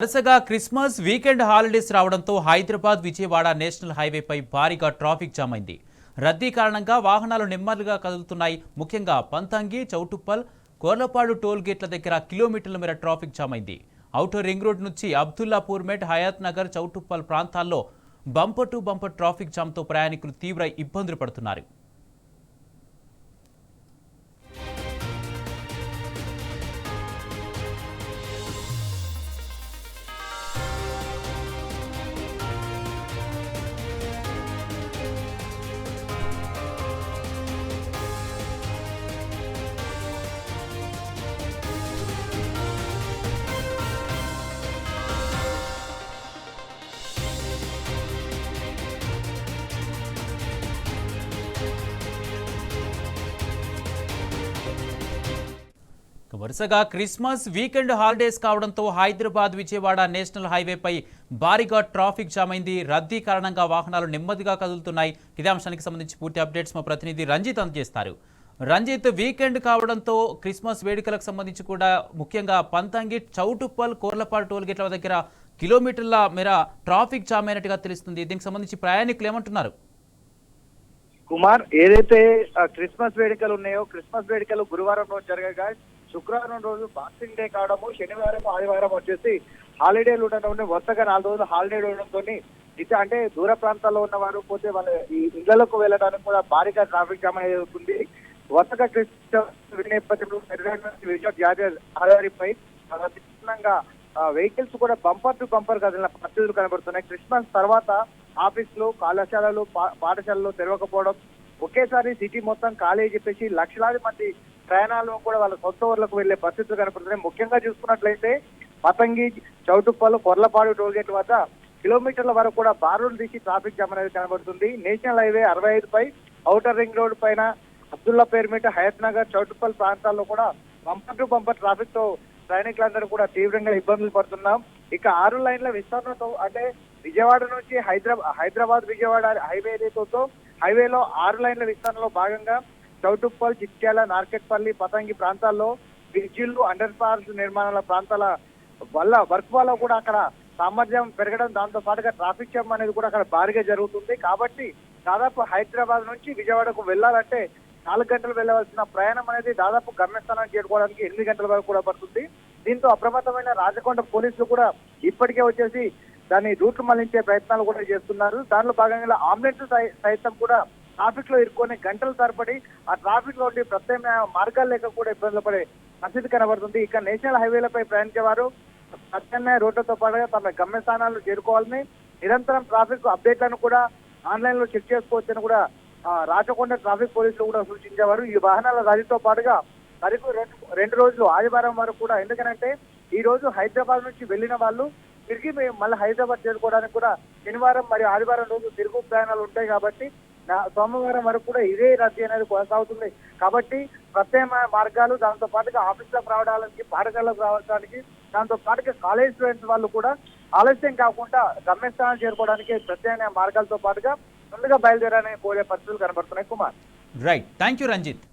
వరుసగా Christmas weekend holidays రావడంతో Hyderabad Vijayawada national హైవేపై భారీగా ట్రాఫిక్ జామ్ అయింది. రద్దీ కారణంగా వాహనాలు నెమ్మదిగా కదులుతున్నాయి. ముఖ్యంగా పంతంగి, చౌటుప్పల్, కోర్లపాడు టోల్ గేట్ల దగ్గర కిలోమీటర్ల మేర ట్రాఫిక్ జామ్ అయింది. ఔటర్ రింగ్ రోడ్ నుంచి అబ్దుల్లాపూర్ మెట్, హయాత్ నగర్, చౌటుప్పల్ ప్రాంతాల్లో బంపర్ టు బంపర్ ట్రాఫిక్ జామ్తో ప్రయాణికులు తీవ్ర ఇబ్బందులు పడుతున్నారు. వరుసగా క్రిస్మస్ వీకెండ్ హాలిడేస్ కావడంతో హైదరాబాద్ విజయవాడ నేషనల్ హైవేపై భారీగా ట్రాఫిక్ జామ్ అయింది. రద్దీ కారణంగా వాహనాలు నెమ్మదిగా కదులుతున్నాయి. ఇదే అంశానికి సంబంధించి పూర్తి అప్డేట్స్ మా ప్రతినిధి రంజిత్ అందజేస్తారు. రంజిత్, వీకెండ్ కావడంతో క్రిస్మస్ వేడుకలకు సంబంధించి కూడా ముఖ్యంగా పంతంగి, చౌటుప్పల్, కోర్లపాడు టోల్ గేట్ల దగ్గర కిలోమీటర్ల మేర ట్రాఫిక్ జామ్ అయినట్టుగా తెలుస్తుంది. దీనికి సంబంధించి ప్రయాణికులు ఏమంటున్నారు? కుమార్, ఏదైతే క్రిస్మస్ వేడుకలు ఉన్నాయో, క్రిస్మస్ వేడుకలు గురువారం రోజు జరగగా శుక్రవారం రోజు బాక్సింగ్ డే కావడము, శనివారం ఆదివారం వచ్చేసి హాలిడేలు ఉండడం, వరుసగా 4 రోజులు హాలిడే ఉండడంతో అంటే దూర ప్రాంతాల్లో ఉన్న వారు పోతే వాళ్ళ ఈ ఇళ్లకు వెళ్ళడానికి కూడా భారీగా ట్రాఫిక్ జామ్ అనేది అవుతుంది. వరుసగా క్రిస్మస్ నేపథ్యంలో జాతీయ రహదారిపై వెహికల్స్ కూడా బంపర్ టు బంపర్ కదిలిన పరిస్థితులు కనబడుతున్నాయి. క్రిస్మస్ తర్వాత ఆఫీసులు, కళాశాలలు, పాఠశాలలు తెరవకపోవడం, ఒకేసారి సిటీ మొత్తం ఖాళీ చెప్పేసి లక్షలాది మంది ప్రయాణాలు కూడా వాళ్ళ సొంత ఊర్లకు వెళ్లే పరిస్థితులు కనపడుతున్నాయి. ముఖ్యంగా చూసుకున్నట్లయితే పతంగి, చౌటుప్పల్, కొర్లపాడు టోల్ గేట్ వద్ద కిలోమీటర్ల వరకు కూడా బారులు తీసి ట్రాఫిక్ జామ్ అనేది కనబడుతుంది. నేషనల్ హైవే 65 పై ఔటర్ రింగ్ రోడ్ పైన అబ్దుల్లాపేర్మిట్, హయత్ నగర్, చౌటుప్పల్ ప్రాంతాల్లో కూడా బంపర్ టు బంపర్ ట్రాఫిక్ తో ప్రయాణికులందరూ కూడా తీవ్రంగా ఇబ్బందులు పడుతున్నాం. ఇక 6 లైన్ల విస్తరణతో అంటే విజయవాడ నుంచి హైదరాబాద్ విజయవాడ హైవే ఏదైతే హైవేలో 6 లైన్ల విస్తరణలో భాగంగా చౌటుప్పల్, చిట్యాల, నార్కెట్పల్లి, పతంగి ప్రాంతాల్లో బ్రిడ్జిలు, అండర్ పాస్ నిర్మాణాల ప్రాంతాల వర్క్ వల్ల కూడా అక్కడ సామర్థ్యం పెరగడం, దాంతో పాటుగా ట్రాఫిక్ జామ్ అనేది కూడా అక్కడ భారీగా జరుగుతుంది. కాబట్టి దాదాపు హైదరాబాద్ నుంచి విజయవాడకు వెళ్ళాలంటే 4 గంటలు వెళ్ళవలసిన ప్రయాణం అనేది దాదాపు గమ్యస్థానానికి చేరుకోవడానికి 8 గంటల వరకు కూడా పడుతుంది. దీంతో అప్రమత్తమైన రాజకొండ పోలీసులు కూడా ఇప్పటికే వచ్చేసి దాన్ని రూట్లు మళ్లించే ప్రయత్నాలు కూడా చేస్తున్నారు. దానిలో భాగంగా అంబులెన్స్ సైతం కూడా ట్రాఫిక్ లో ఇరుక్కొని గంటల తరబడి ఆ ట్రాఫిక్ లో ఉండి ప్రత్యామ్నాయ మార్గాలు లేక కూడా ఇబ్బందులు పడే పరిస్థితి కనబడుతుంది. ఇక నేషనల్ హైవేలపై ప్రయాణించే వారు ప్రత్యామ్నాయ రోడ్లతో పాటుగా తమ గమ్యస్థానాలు చేరుకోవాలని, నిరంతరం ట్రాఫిక్ అప్డేట్లను కూడా ఆన్లైన్ లో చెక్ చేసుకోవచ్చని కూడా రాచకొండ ట్రాఫిక్ పోలీసులు కూడా సూచించేవారు. ఈ వాహనాల రద్దీతో పాటుగా సరిగ్గా 2 రోజులు ఆదివారం వరకు కూడా, ఎందుకంటే ఈ రోజు హైదరాబాద్ నుంచి వెళ్లిన వాళ్ళు తిరిగి మళ్ళీ హైదరాబాద్ చేరుకోవడానికి కూడా శనివారం మరియు ఆదివారం రోజు తిరుగు ప్రయాణాలు ఉంటాయి. కాబట్టి సోమవారం వరకు కూడా ఇదే రద్దీ అనేది కొనసాగుతుంది. కాబట్టి ప్రత్యామ్నాయ మార్గాలు, దాంతో పాటుగా ఆఫీసులకు రావడానికి, పాఠశాలకు రావడానికి, దాంతో పాటుగా కాలేజ్ స్టూడెంట్స్ వాళ్ళు కూడా ఆలస్యం కాకుండా గమ్యస్థానం చేరుకోవడానికి ప్రత్యామ్నాయ మార్గాలతో పాటుగా ముందుగా బయలుదేరాలని కోరే పరిస్థితులు కనబడుతున్నాయి. Kumar, right, thank you Ranjith.